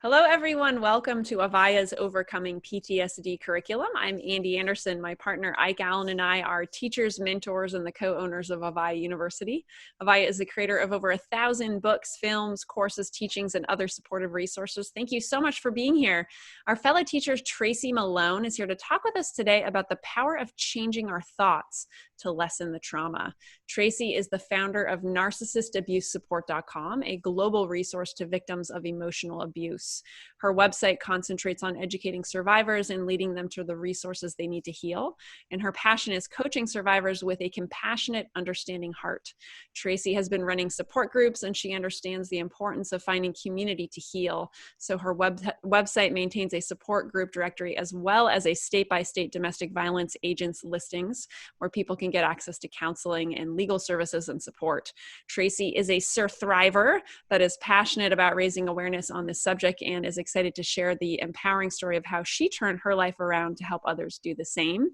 Hello, everyone. Welcome to Avaya's Overcoming PTSD curriculum. I'm Andy Anderson. My partner Ike Allen and I are teachers, mentors, and the co-owners of Avaya University. Avaya is the creator of over 1,000 books, films, courses, teachings, and other supportive resources. Thank you so much for being here. Our fellow teacher, Tracy Malone, is here to talk with us today about the power of changing our thoughts to lessen the trauma. Tracy is the founder of NarcissistAbuseSupport.com, a global resource to victims of emotional abuse. Her website concentrates on educating survivors and leading them to the resources they need to heal. And her passion is coaching survivors with a compassionate, understanding heart. Tracy has been running support groups, and she understands the importance of finding community to heal. So her website maintains a support group directory as well as a state-by-state domestic violence agents listings where people can get access to counseling and legal services and support. Tracy is a surthriver that is passionate about raising awareness on this subject and is excited to share the empowering story of how she turned her life around to help others do the same.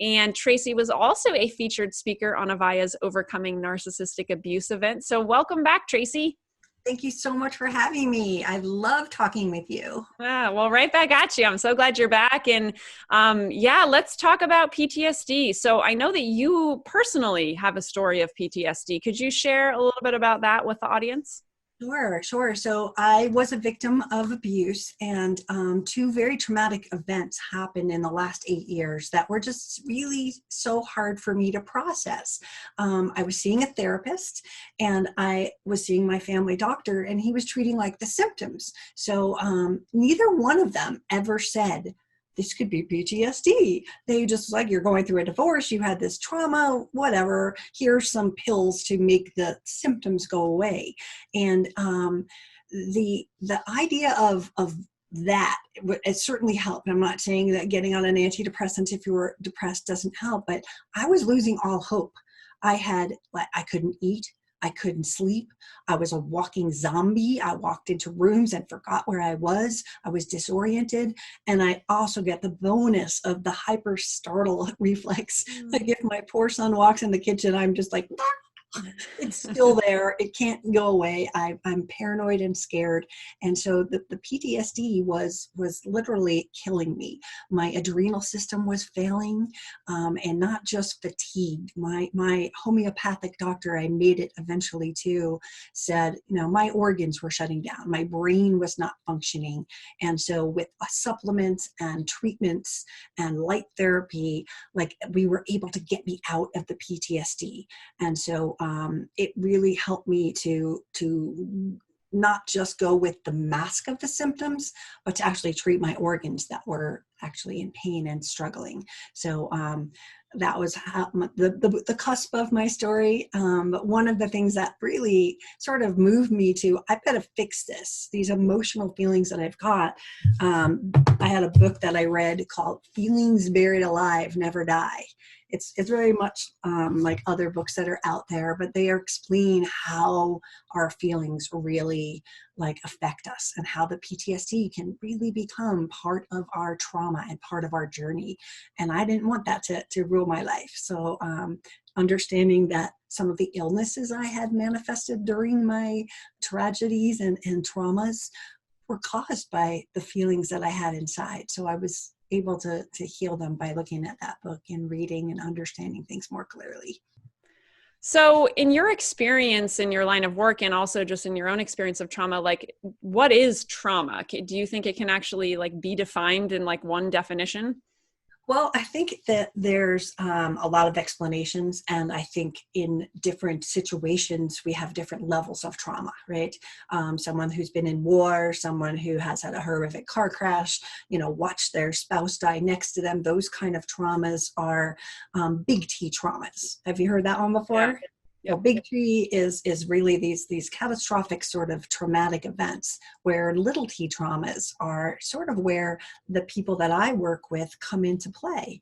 And Tracy was also a featured speaker on Avaya's Overcoming Narcissistic Abuse event. So welcome back, Tracy. Thank you so much for having me. I love talking with you. Well, right back at you. I'm so glad you're back. And yeah, let's talk about PTSD. So I know that you personally have a story of PTSD. Could you share a little bit about that with the audience? Sure. So I was a victim of abuse, and two very traumatic events happened in the last 8 years that were just really so hard for me to process. I was seeing a therapist, and I was seeing my family doctor, and he was treating like the symptoms. So neither one of them ever said, this could be PTSD. They just like, you're going through a divorce, you had this trauma, whatever, here's some pills to make the symptoms go away. And the idea of that, it certainly helped. I'm not saying that getting on an antidepressant if you were depressed doesn't help, but I was losing all hope. I couldn't eat. I couldn't sleep. I was a walking zombie. I walked into rooms and forgot where I was. I was disoriented. And I also get the bonus of the hyper startle reflex. Like if my poor son walks in the kitchen, I'm just like, it's still there. It can't go away. I'm paranoid and scared. And so the PTSD was literally killing me. My adrenal system was failing, and not just fatigued. My homeopathic doctor, I made it eventually to, said, my organs were shutting down. My brain was not functioning. And so with supplements and treatments and light therapy, like we were able to get me out of the PTSD. And so it really helped me to not just go with the mask of the symptoms, but to actually treat my organs that were actually in pain and struggling. So that was the cusp of my story. But one of the things that really sort of moved me to, I better fix this, these emotional feelings that I've got. I had a book that I read called Feelings Buried Alive Never Die. It's very much like other books that are out there, but they explain how our feelings really affect us and how the PTSD can really become part of our trauma and part of our journey. And I didn't want that to rule my life. So understanding that some of the illnesses I had manifested during my tragedies and traumas were caused by the feelings that I had inside. So I was able to heal them by looking at that book and reading and understanding things more clearly. So in your experience in your line of work and also just in your own experience of trauma, what is trauma? Do you think it can actually be defined in one definition? Well, I think that there's a lot of explanations, and I think in different situations we have different levels of trauma, right? Someone who's been in war, someone who has had a horrific car crash, watched their spouse die next to them. Those kind of traumas are big T traumas. Have you heard that one before? Yeah. Big T is really these catastrophic sort of traumatic events, where little T traumas are sort of where the people that I work with come into play.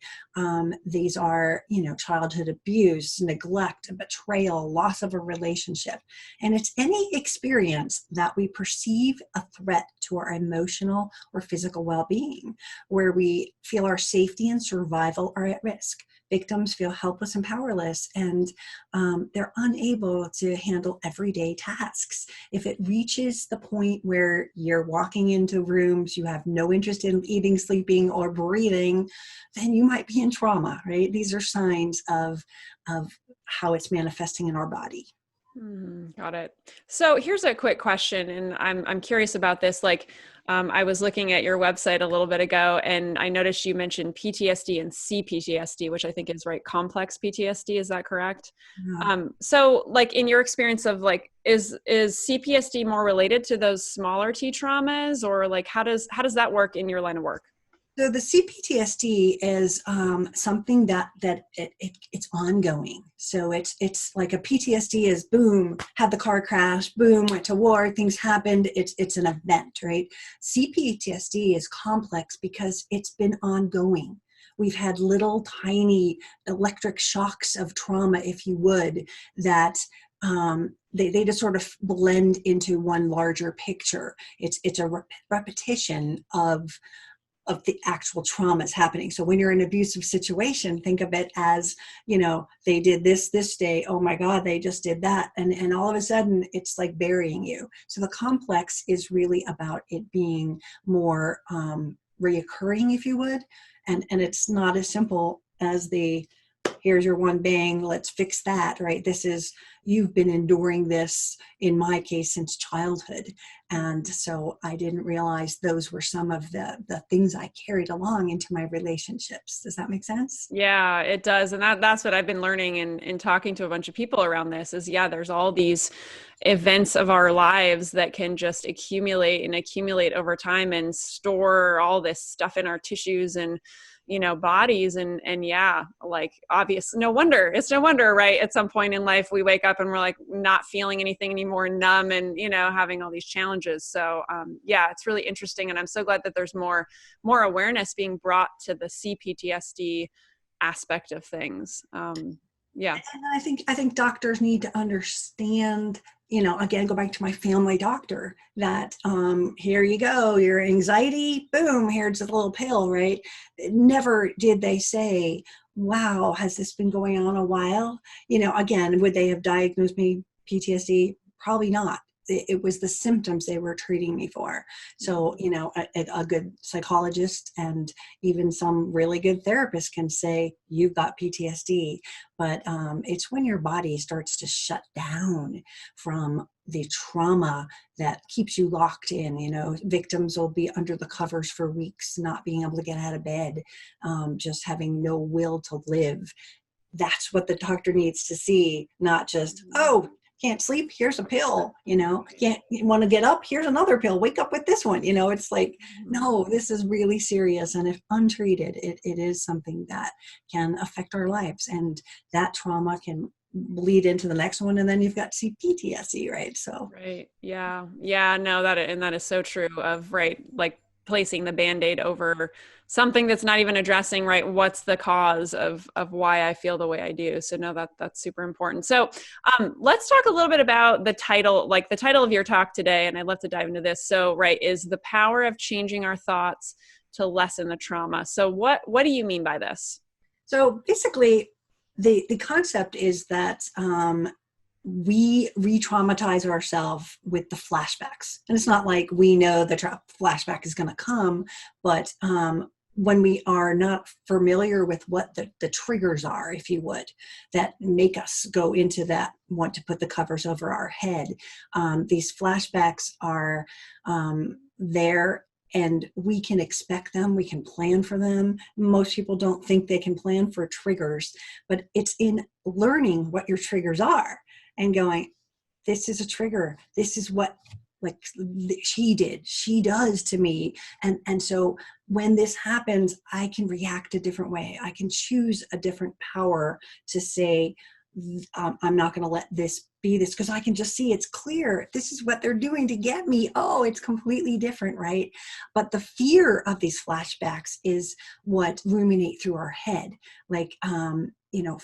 These are, childhood abuse, neglect, betrayal, loss of a relationship. And it's any experience that we perceive a threat to our emotional or physical well-being, where we feel our safety and survival are at risk. victims feel helpless and powerless, and they're unable to handle everyday tasks. If it reaches the point where you're walking into rooms, you have no interest in eating, sleeping, or breathing, then you might be in trauma, right? These are signs of how it's manifesting in our body. Got it. So here's a quick question, and I'm curious about this. Like, I was looking at your website a little bit ago, and I noticed you mentioned PTSD and C-PTSD, which I think is right, complex PTSD. Is that correct? Yeah. So, like, in your experience of like, is C-PTSD more related to those smaller T traumas, or like, how does that work in your line of work? So the CPTSD is something it's ongoing. So it's like a PTSD is boom, had the car crash, boom, went to war, things happened. It's an event, right? CPTSD is complex because it's been ongoing. We've had little tiny electric shocks of trauma, if you would, that they just sort of blend into one larger picture. It's a repetition of the actual traumas happening. So when you're in an abusive situation, think of it as, they did this day. Oh my God, they just did that. And all of a sudden it's like burying you. So the complex is really about it being more reoccurring, if you would. And it's not as simple as here's your one bang, let's fix that, right? You've been enduring this, in my case, since childhood. And so I didn't realize those were some of the things I carried along into my relationships. Does that make sense? Yeah, it does. And that's what I've been learning in talking to a bunch of people around this is, there's all these events of our lives that can just accumulate and accumulate over time and store all this stuff in our tissues and, bodies. And like it's no wonder, right? At some point in life, we wake up and we're like not feeling anything anymore, numb and, having all these challenges. So, it's really interesting. And I'm so glad that there's more awareness being brought to the CPTSD aspect of things. Yeah. And I think doctors need to understand, again, go back to my family doctor, that here you go, your anxiety, boom, here's a little pill, right? Never did they say, wow, has this been going on a while? Again, would they have diagnosed me PTSD? Probably not. It was the symptoms they were treating me for. So, a good psychologist and even some really good therapists can say, you've got PTSD. But it's when your body starts to shut down from the trauma that keeps you locked in. Victims will be under the covers for weeks, not being able to get out of bed, just having no will to live. That's what the doctor needs to see, not just, oh, can't sleep, here's a pill, can't want to get up, here's another pill, wake up with this one. It's like, no, this is really serious. And if untreated, it is something that can affect our lives. And that trauma can bleed into the next one. And then you've got CPTSD, right? So. Right. Yeah. Yeah. No, that is so true of, right. Like placing the Band-Aid over something that's not even addressing, right, what's the cause of why I feel the way I do. So no, that's super important. So let's talk a little bit about the title of your talk today. And I'd love to dive into this. So, right, is the power of changing our thoughts to lessen the trauma. So what do you mean by this? So basically the concept is that we re-traumatize ourselves with the flashbacks. And it's not like we know the flashback is going to come, but when we are not familiar with what the triggers are, if you would, that make us go into that, want to put the covers over our head, these flashbacks are there. And we can expect them, we can plan for them. Most people don't think they can plan for triggers, but it's in learning what your triggers are and going, this is a trigger. This is what she does to me. And so when this happens, I can react a different way. I can choose a different power to say, I'm not going to let this be this, because I can just see it's clear. This is what they're doing to get me. Oh, it's completely different, right? But the fear of these flashbacks is what ruminate through our head. Like,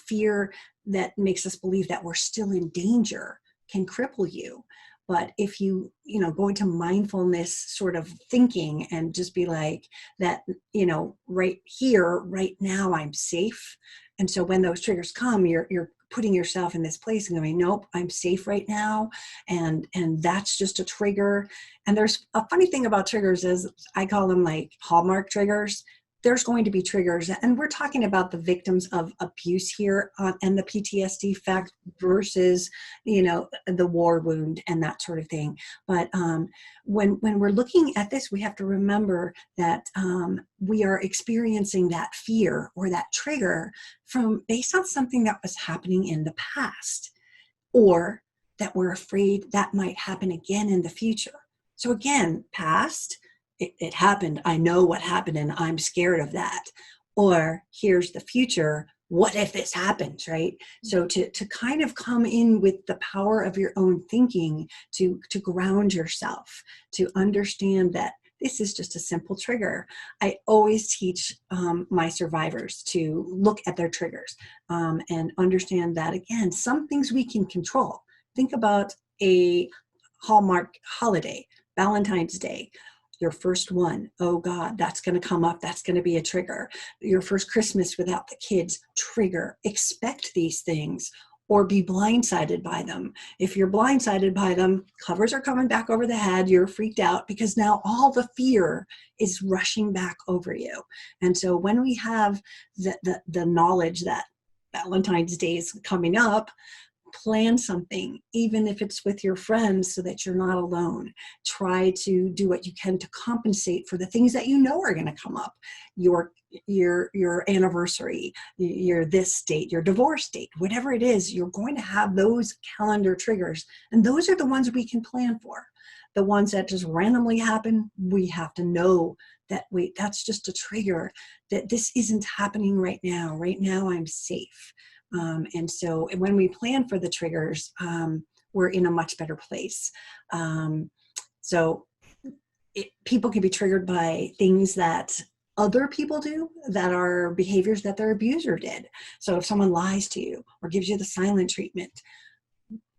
fear that makes us believe that we're still in danger can cripple you. But if you, go into mindfulness sort of thinking and just be like that, right here, right now, I'm safe. And so when those triggers come, you're putting yourself in this place and going, nope, I'm safe right now. And that's just a trigger. And there's a funny thing about triggers is I call them like hallmark triggers. There's going to be triggers, and we're talking about the victims of abuse here and the PTSD fact versus, the war wound and that sort of thing. But when we're looking at this, we have to remember that we are experiencing that fear or that trigger based on something that was happening in the past, or that we're afraid that might happen again in the future. So again, past, it happened. I know what happened and I'm scared of that. Or here's the future. What if this happens, right? So to kind of come in with the power of your own thinking, to ground yourself, to understand that this is just a simple trigger. I always teach my survivors to look at their triggers and understand that, again, some things we can control. Think about a Hallmark holiday, Valentine's Day. Your first one, oh God, that's going to come up. That's going to be a trigger. Your first Christmas without the kids, trigger. Expect these things or be blindsided by them. If you're blindsided by them, covers are coming back over the head. You're freaked out because now all the fear is rushing back over you. And so when we have the knowledge that Valentine's Day is coming up, plan something, even if it's with your friends, so that you're not alone. Try to do what you can to compensate for the things that you know are going to come up. Your anniversary, your this date, your divorce date, whatever it is, you're going to have those calendar triggers. And those are the ones we can plan for. The ones that just randomly happen, we have to know that, wait, that's just a trigger, that this isn't happening right now. Right now, I'm safe. And so when we plan for the triggers, we're in a much better place. People can be triggered by things that other people do that are behaviors that their abuser did. So if someone lies to you or gives you the silent treatment,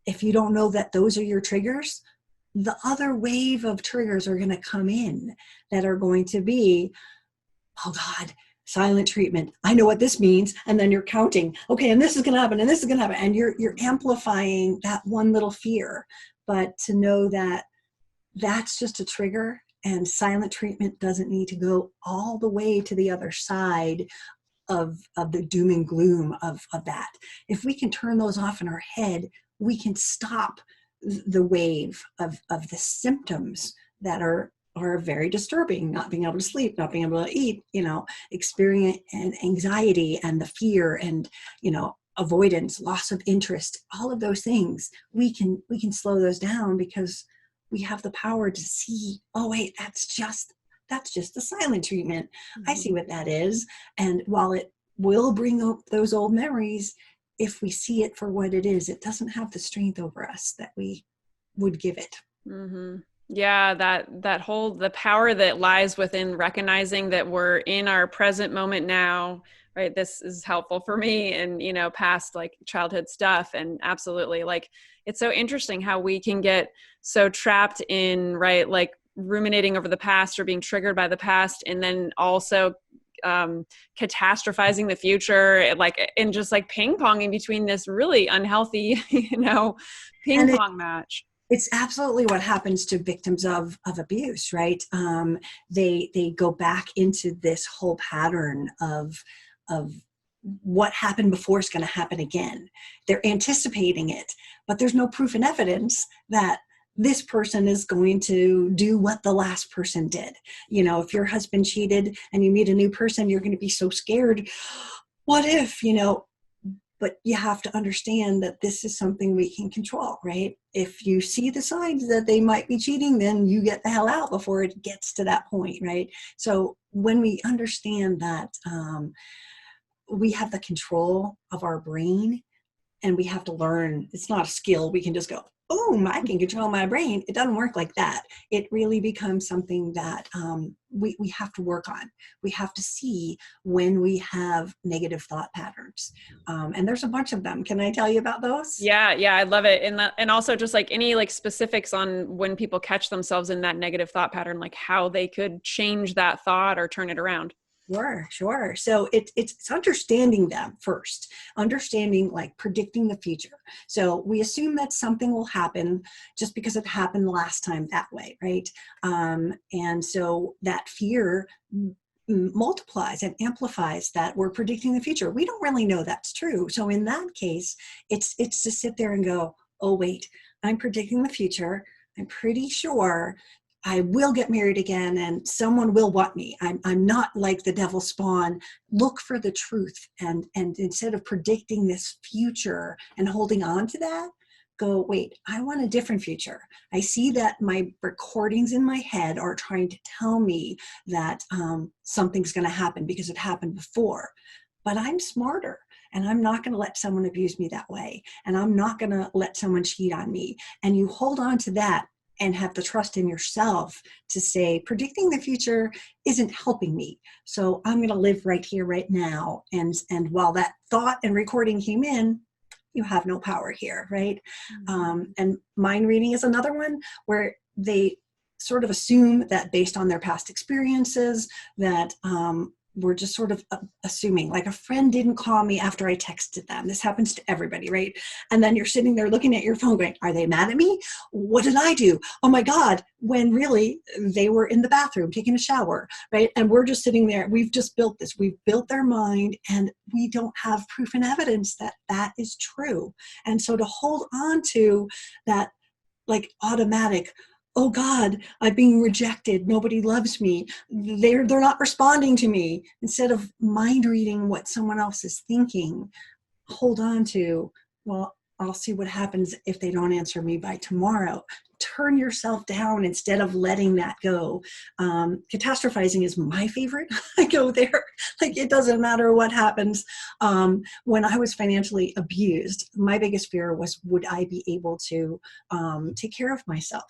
if you don't know that those are your triggers, the other wave of triggers are going to come in that are going to be, oh God, silent treatment. I know what this means. And then you're counting, okay, and this is going to happen, and this is going to happen. And you're amplifying that one little fear. But to know that that's just a trigger, and silent treatment doesn't need to go all the way to the other side of the doom and gloom of that. If we can turn those off in our head, we can stop the wave of the symptoms that are very disturbing. Not being able to sleep, not being able to eat, experience and anxiety and the fear and, avoidance, loss of interest, all of those things. We can slow those down because we have the power to see, oh wait, that's just the silent treatment. Mm-hmm. I see what that is. And while it will bring up those old memories, if we see it for what it is, it doesn't have the strength over us that we would give it. Mm-hmm. Yeah, the power that lies within recognizing that we're in our present moment now, right? This is helpful for me and, past like childhood stuff. And absolutely, like, it's so interesting how we can get so trapped in, right, like ruminating over the past or being triggered by the past, and then also catastrophizing the future, like, and just like ping-ponging between this really unhealthy, ping-pong match. It's absolutely what happens to victims of abuse, right? They go back into this whole pattern of what happened before is going to happen again. They're anticipating it, but there's no proof and evidence that this person is going to do what the last person did. If your husband cheated and you meet a new person, you're going to be so scared. What if, But you have to understand that this is something we can control, right? If you see the signs that they might be cheating, then you get the hell out before it gets to that point, right? So when we understand that we have the control of our brain, and we have to learn, it's not a skill, we can just go, boom, I can control my brain. It doesn't work like that. It really becomes something that we have to work on. We have to see when we have negative thought patterns. And there's a bunch of them. Can I tell you about those? Yeah, I love it. And also just like any like specifics on when people catch themselves in that negative thought pattern, like how they could change that thought or turn it around. Sure. So it's understanding them first, understanding like predicting the future. So we assume that something will happen just because it happened last time that way, right? And so that fear multiplies and amplifies that we're predicting the future. We don't really know that's true. So in that case, it's to sit there and go, oh wait, I'm predicting the future. I'm pretty sure I will get married again and someone will want me. I'm not like the devil's spawn. Look for the truth. And instead of predicting this future and holding on to that, go, wait, I want a different future. I see that my recordings in my head are trying to tell me that something's going to happen because it happened before. But I'm smarter. And I'm not going to let someone abuse me that way. And I'm not going to let someone cheat on me. And you hold on to that and have the trust in yourself to say, predicting the future isn't helping me. So I'm going to live right here, right now. And while that thought and recording came in, you have no power here, right? And mind reading is another one where they sort of assume that based on their past experiences that we're just sort of assuming, like a friend didn't call me after I texted them. This happens to everybody, right? And then you're sitting there looking at your phone going, are they mad at me? What did I do? Oh my God, when really they were in the bathroom taking a shower, right? And we're just sitting there. We've just built this. We've built their mind and we don't have proof and evidence that that is true. And so to hold on to that like automatic, oh God, I'm being rejected. Nobody loves me. They're not responding to me. Instead of mind reading what someone else is thinking, hold on to, well, I'll see what happens if they don't answer me by tomorrow. Turn yourself down instead of letting that go. Catastrophizing is my favorite. I go there. Like it doesn't matter what happens. When I was financially abused, my biggest fear was, would I be able to take care of myself?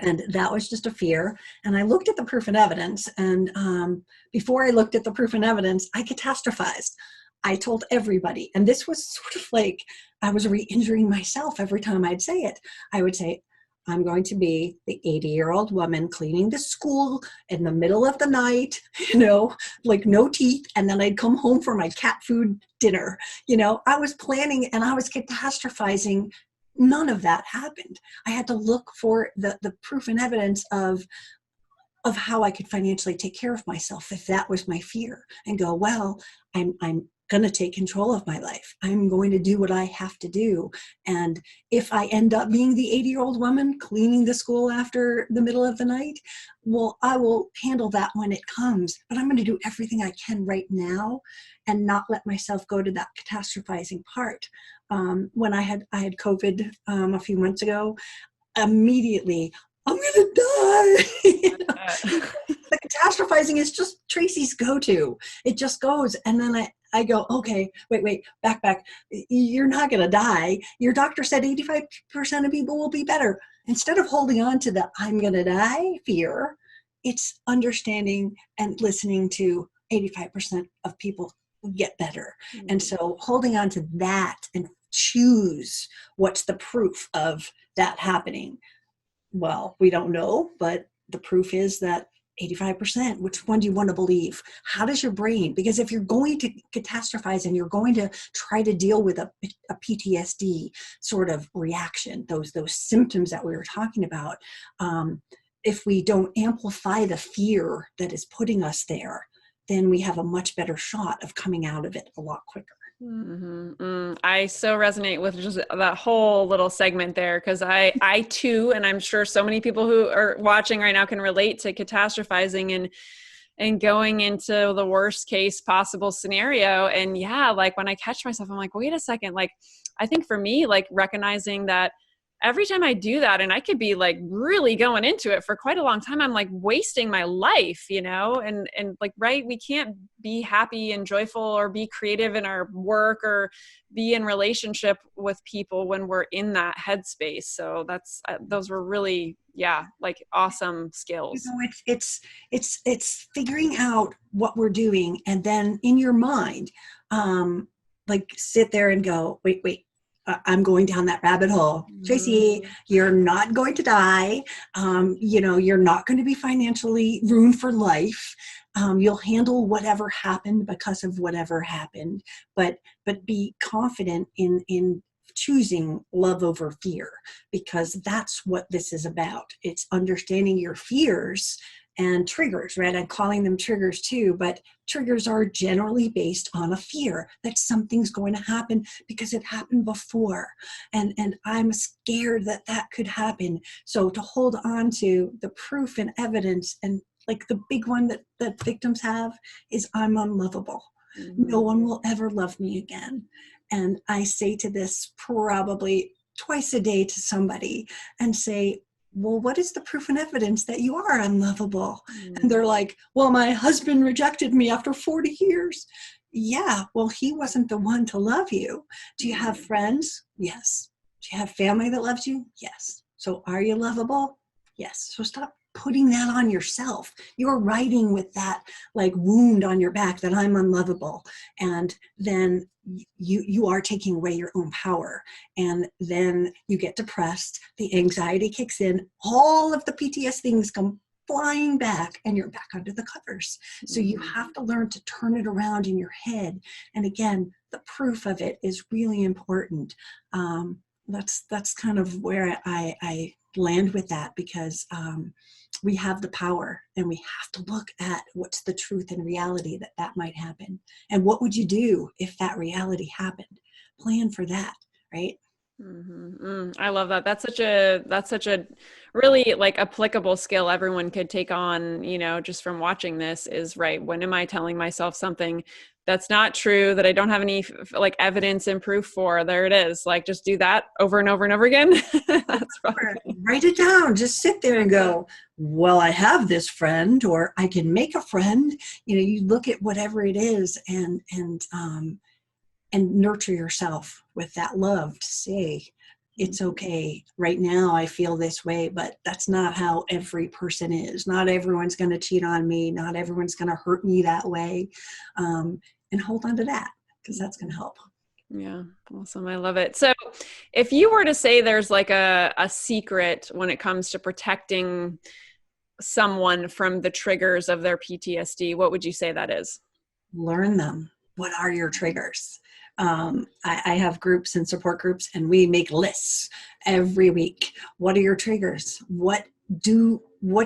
And that was just a fear. And I looked at the proof and evidence. And before I looked at the proof and evidence, I catastrophized. I told everybody. And this was sort of like I was re-injuring myself every time I'd say it. I would say, I'm going to be the 80-year-old woman cleaning the school in the middle of the night, like no teeth. And then I'd come home for my cat food dinner. I was planning and I was catastrophizing. None of that happened. I had to look for the proof and evidence of how I could financially take care of myself if that was my fear, and go, well, I'm going to take control of my life. I'm going to do what I have to do. And if I end up being the 80-year-old woman cleaning the school after the middle of the night, well, I will handle that when it comes. But I'm going to do everything I can right now and not let myself go to that catastrophizing part. When I had COVID a few months ago, immediately, I'm going to die. The catastrophizing is just Tracy's go-to. It just goes. And then I go, okay, wait, back. You're not going to die. Your doctor said 85% of people will be better. Instead of holding on to the I'm going to die fear, it's understanding and listening to 85% of people get better. Mm-hmm. And so holding on to that and choose what's the proof of that happening. Well, we don't know, but the proof is that 85%, which one do you want to believe? How does your brain, because if you're going to catastrophize and you're going to try to deal with a PTSD sort of reaction, those symptoms that we were talking about, if we don't amplify the fear that is putting us there, then we have a much better shot of coming out of it a lot quicker. Mm-hmm. I so resonate with just that whole little segment there, because I too, and I'm sure so many people who are watching right now can relate to catastrophizing and going into the worst case possible scenario. And yeah, like when I catch myself, I'm like, wait a second. Like, I think for me, like recognizing that every time I do that, and I could be like really going into it for quite a long time, I'm like wasting my life, and like, right. We can't be happy and joyful or be creative in our work or be in relationship with people when we're in that headspace. So that's, those were really, like awesome skills. It's figuring out what we're doing, and then in your mind, like sit there and go, wait, I'm going down that rabbit hole. Tracy, you're not going to die. You're not going to be financially ruined for life. You'll handle whatever happened because of whatever happened, but be confident in choosing love over fear, because that's what this is about. It's understanding your fears and triggers, right? I'm calling them triggers too, but triggers are generally based on a fear that something's going to happen because it happened before. And I'm scared that that could happen. So to hold on to the proof and evidence, and like the big one that victims have is, I'm unlovable. No one will ever love me again. And I say to this probably twice a day to somebody and say, well, what is the proof and evidence that you are unlovable? And they're like, well, my husband rejected me after 40 years. Yeah, well, he wasn't the one to love you. Do you have friends? Yes. Do you have family that loves you? Yes. So are you lovable? Yes. So stop putting that on yourself. You're writing with that like wound on your back that I'm unlovable. And then you are taking away your own power. And then you get depressed, the anxiety kicks in, all of the PTSD things come flying back, and you're back under the covers. So you have to learn to turn it around in your head. And again, the proof of it is really important. That's kind of where I land with that, because we have the power, and we have to look at what's the truth and reality that might happen. And what would you do if that reality happened? Plan for that, right? I love that. That's such a really like applicable skill everyone could take on, just from watching this is, right, when am I telling myself something that's not true, that I don't have any like evidence and proof for? There it is. Like, just do that over and over and over again. That's probably... Write it down. Just sit there and go, well, I have this friend, or I can make a friend. You look at whatever it is and nurture yourself with that love to say, it's okay. Right now I feel this way, but that's not how every person is. Not everyone's going to cheat on me. Not everyone's going to hurt me that way. And hold on to that, because that's going to help. Yeah. Awesome. I love it. So if you were to say there's like a secret when it comes to protecting someone from the triggers of their PTSD, what would you say that is? Learn them. What are your triggers? I have groups and support groups, and we make lists every week. What are your triggers? What do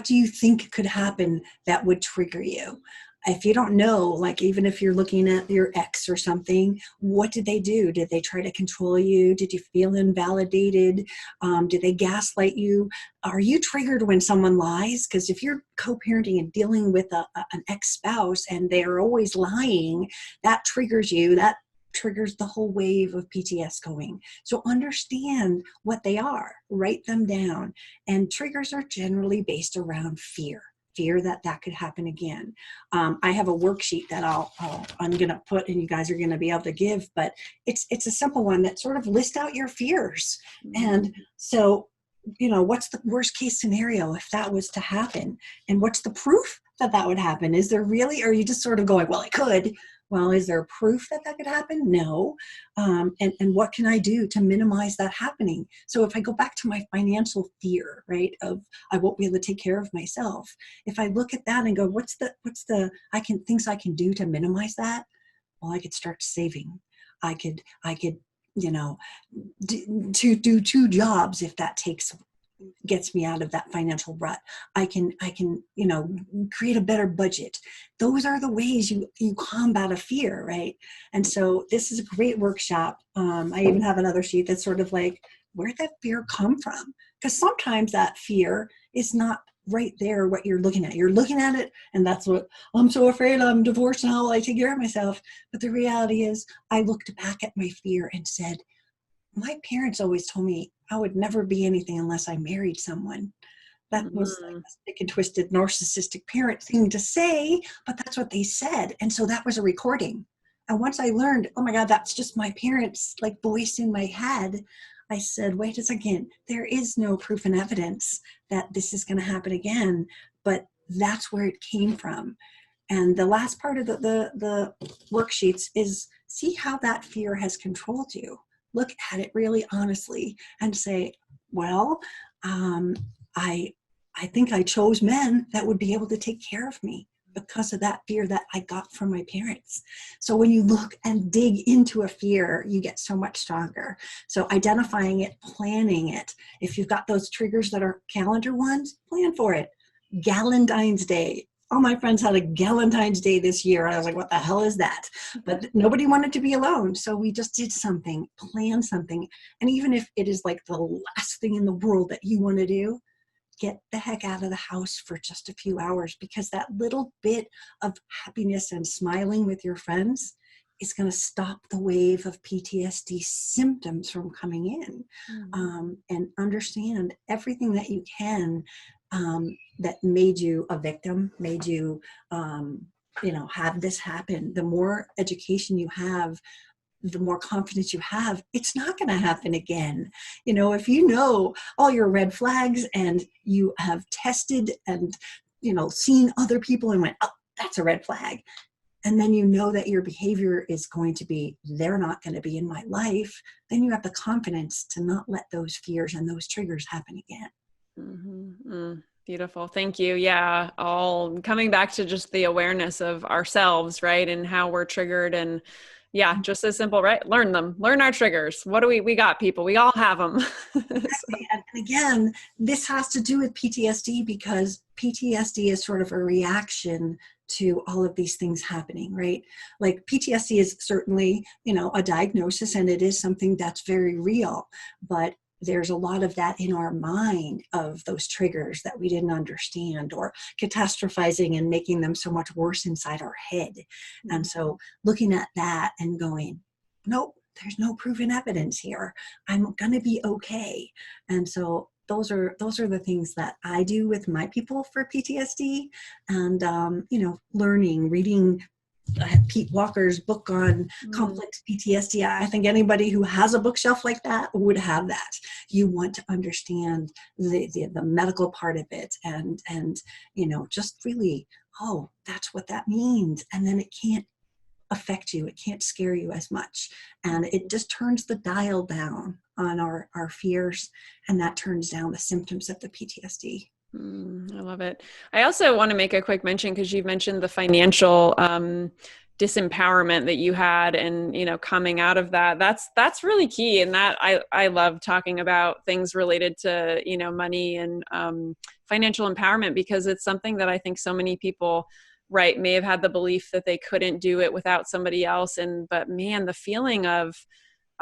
you think could happen that would trigger you? If you don't know, like even if you're looking at your ex or something, what did they do? Did they try to control you? Did you feel invalidated? Did they gaslight you? Are you triggered when someone lies? Because if you're co-parenting and dealing with an ex-spouse and they're always lying, that triggers you. That triggers the whole wave of PTSD going. So understand what they are, write them down. And triggers are generally based around fear that could happen again. I have a worksheet that I'm going to put, and you guys are going to be able to give, but it's a simple one that sort of lists out your fears. And so, what's the worst case scenario if that was to happen? And what's the proof that would happen? Is there really, or are you just sort of going, well, it could. Well, is there proof that could happen? No. And what can I do to minimize that happening? So if I go back to my financial fear, right, of I won't be able to take care of myself. If I look at that and go, what's the things I can do to minimize that? Well, I could start saving. I could do 2 jobs if that gets me out of that financial rut. I can create a better budget. Those are the ways you combat a fear, right? And so this is a great workshop. I even have another sheet that's sort of like, where'd that fear come from? Because sometimes that fear is not right there what you're looking at. You're looking at it, and that's what, I'm so afraid I'm divorced now, I take care of myself. But the reality is, I looked back at my fear and said, my parents always told me I would never be anything unless I married someone. That was like a sick and twisted narcissistic parent thing to say, but that's what they said. And so that was a recording. And once I learned, oh my God, that's just my parents' like voice in my head, I said, wait a second, there is no proof and evidence that this is going to happen again, but that's where it came from. And the last part of the worksheets is see how that fear has controlled you. Look at it really honestly and say, well, I think I chose men that would be able to take care of me because of that fear that I got from my parents. So when you look and dig into a fear, you get so much stronger. So identifying it, planning it. If you've got those triggers that are calendar ones, plan for it. Galentine's Day. All my friends had a Galentine's Day this year. I was like, what the hell is that? But nobody wanted to be alone. So we just did something, plan something. And even if it is like the last thing in the world that you want to do, get the heck out of the house for just a few hours, because that little bit of happiness and smiling with your friends is going to stop the wave of PTSD symptoms from coming in. And understand everything that you can that made you a victim, made you, have this happen. The more education you have, the more confidence you have, it's not going to happen again. If you know all your red flags and you have tested and, seen other people and went, oh, that's a red flag. And then you know that your behavior is going to be, they're not going to be in my life. Then you have the confidence to not let those fears and those triggers happen again. Beautiful. Thank you. Yeah. All coming back to just the awareness of ourselves, right? And how we're triggered, and yeah, just as simple, right? Learn them, learn our triggers. What do we got, people? We all have them. Exactly. And again, this has to do with PTSD because PTSD is sort of a reaction to all of these things happening, right? Like PTSD is certainly, a diagnosis, and it is something that's very real, but there's a lot of that in our mind of those triggers that we didn't understand, or catastrophizing and making them so much worse inside our head. And so looking at that and going, nope, there's no proven evidence here. I'm going to be okay. And so those are the things that I do with my people for PTSD, and, learning, reading Pete Walker's book on complex PTSD. I think anybody who has a bookshelf like that would have that. You want to understand the medical part of it, and just really, oh, that's what that means. And then it can't affect you. It can't scare you as much. And it just turns the dial down on our fears, and that turns down the symptoms of the PTSD. I love it. I also want to make a quick mention, because you mentioned the financial disempowerment that you had, and coming out of that. That's really key. And that I love talking about things related to money and financial empowerment, because it's something that I think so many people, right, may have had the belief that they couldn't do it without somebody else. But man, the feeling of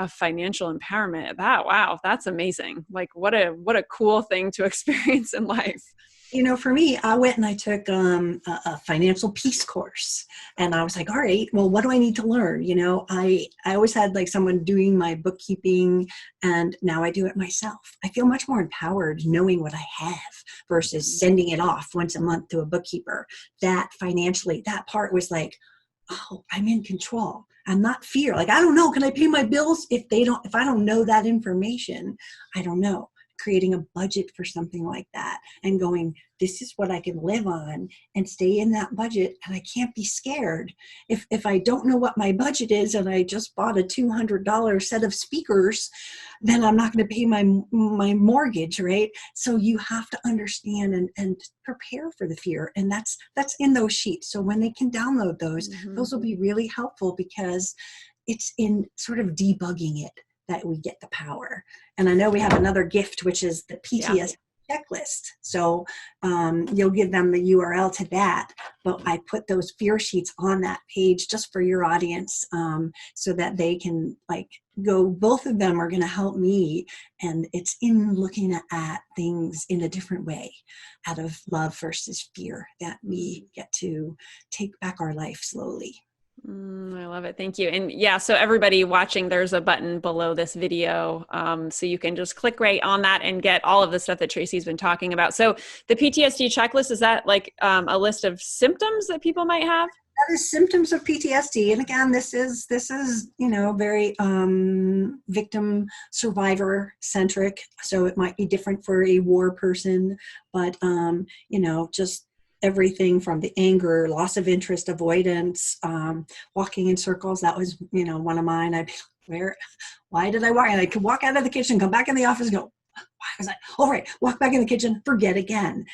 financial empowerment, wow, that's amazing. Like what a cool thing to experience in life. For me, I went and I took a financial peace course, and I was like, all right, well, what do I need to learn? I always had like someone doing my bookkeeping, and now I do it myself. I feel much more empowered knowing what I have versus sending it off once a month to a bookkeeper. That financially, that part was like, oh, I'm in control. I'm not fear. Like, I don't know. Can I pay my bills? If I don't know that information, I don't know. Creating a budget for something like that and going, this is what I can live on and stay in that budget. And I can't be scared. If I don't know what my budget is and I just bought a $200 set of speakers, then I'm not going to pay my mortgage, right? So you have to understand and prepare for the fear. And that's in those sheets. So when they can download those will be really helpful, because it's in sort of debugging it that we get the power. And I know we have another gift, which is the PTSD checklist. So you'll give them the URL to that, but I put those fear sheets on that page just for your audience, so that they can go. Both of them are going to help me, and it's in looking at things in a different way, out of love versus fear, that we get to take back our life slowly. I love it. Thank you. And yeah, so everybody watching, there's a button below this video. So you can just click right on that and get all of the stuff that Tracy's been talking about. So the PTSD checklist, is that like a list of symptoms that people might have? That is symptoms of PTSD. And again, this is, very victim survivor centric. So it might be different for a war person, but, just everything from the anger, loss of interest, avoidance, walking in circles. That was, one of mine. I'd be, why did I walk? And I could walk out of the kitchen, come back in the office, and go, why was I, all right, walk back in the kitchen, forget again,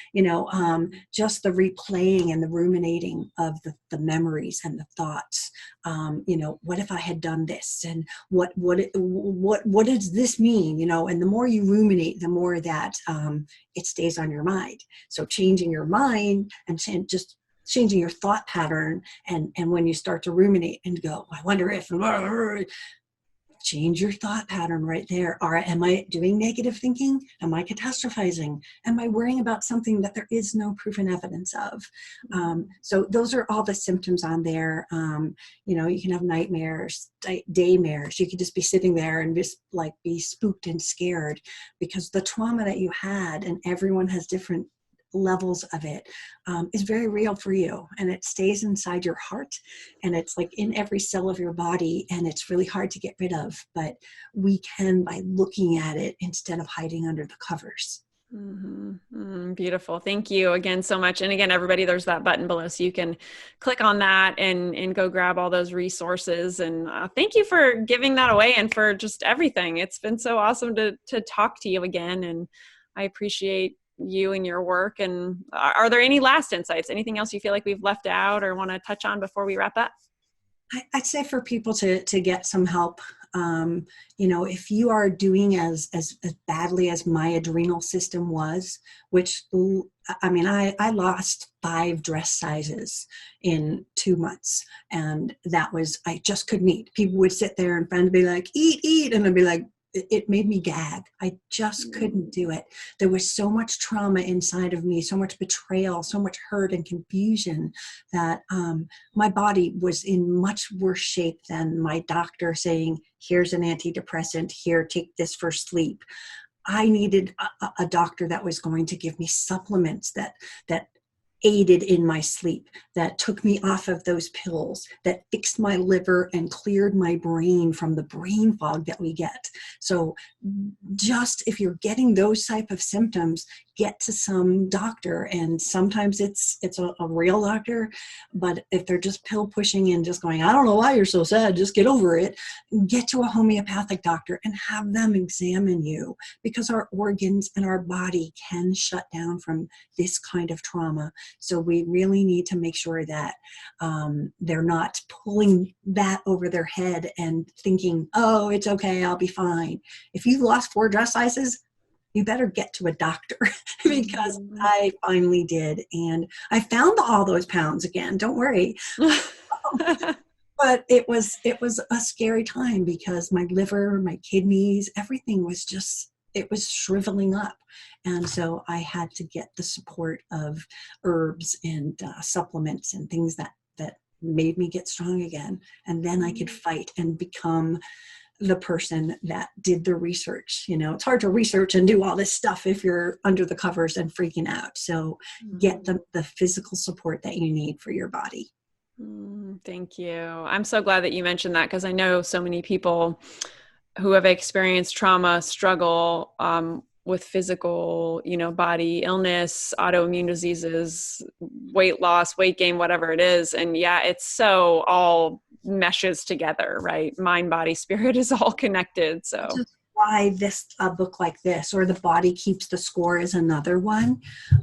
just the replaying and the ruminating of the memories and the thoughts. What if I had done this? And what does this mean? And the more you ruminate, the more that it stays on your mind. So changing your mind and just changing your thought pattern. And when you start to ruminate and go, I wonder if, change your thought pattern right there. Am I doing negative thinking? Am I catastrophizing? Am I worrying about something that there is no proof and evidence of? So those are all the symptoms on there. You can have nightmares, daymares. You could just be sitting there and just like be spooked and scared because the trauma that you had, and everyone has different levels of it, is very real for you, and it stays inside your heart, and it's like in every cell of your body, and it's really hard to get rid of, but we can by looking at it instead of hiding under the covers. Beautiful. Thank you again so much. And again, everybody, there's that button below, so you can click on that and go grab all those resources. And thank you for giving that away and for just everything. It's been so awesome to talk to you again, and I appreciate you and your work. And are there any last insights, anything else you feel like we've left out or want to touch on before we wrap up? I'd say for people to get some help, if you are doing as badly as my adrenal system was, which, I lost 5 dress sizes in 2 months. And that was, I just couldn't eat. People would sit there and friends be like, eat. And I'd be like, it made me gag. I just couldn't do it. There was so much trauma inside of me, so much betrayal, so much hurt and confusion that my body was in much worse shape than my doctor saying, here's an antidepressant, here, take this for sleep. I needed a doctor that was going to give me supplements that aided in my sleep, that took me off of those pills, that fixed my liver and cleared my brain from the brain fog that we get. So just if you're getting those type of symptoms, get to some doctor. And sometimes it's a real doctor, but if they're just pill pushing and just going, I don't know why you're so sad, just get over it, get to a homeopathic doctor and have them examine you, because our organs and our body can shut down from this kind of trauma. So we really need to make sure that they're not pulling that over their head and thinking, oh, it's okay, I'll be fine. If you've lost 4 dress sizes, you better get to a doctor because I finally did. And I found all those pounds again. Don't worry. But it was a scary time because my liver, my kidneys, everything was just, it was shriveling up. And so I had to get the support of herbs and supplements and things that made me get strong again. And then I could fight and become the person that did the research. It's hard to research and do all this stuff if you're under the covers and freaking out. So get the physical support that you need for your body. Thank you. I'm so glad that you mentioned that, because I know so many people who have experienced trauma struggle with physical, body illness, autoimmune diseases, weight loss, weight gain, whatever it is. And yeah, it's so all meshes together, right? Mind, body, spirit is all connected. So which is why this book like this, or The Body Keeps the Score, is another one.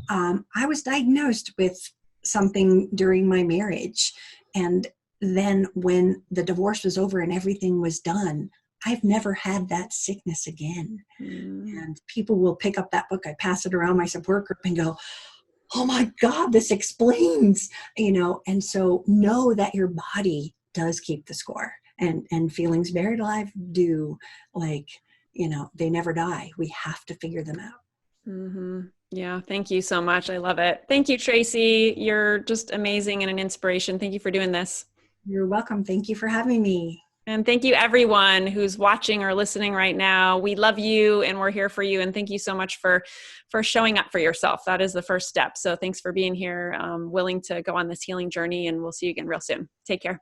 I was diagnosed with something during my marriage. And then when the divorce was over and everything was done, I've never had that sickness again. And people will pick up that book. I pass it around my support group and go, oh my God, this explains, and so know that your body does keep the score, and feelings buried alive do, they never die. We have to figure them out. Yeah. Thank you so much. I love it. Thank you, Tracy. You're just amazing and an inspiration. Thank you for doing this. You're welcome. Thank you for having me. And thank you everyone who's watching or listening right now. We love you and we're here for you. And thank you so much for showing up for yourself. That is the first step. So thanks for being here, willing to go on this healing journey, and we'll see you again real soon. Take care.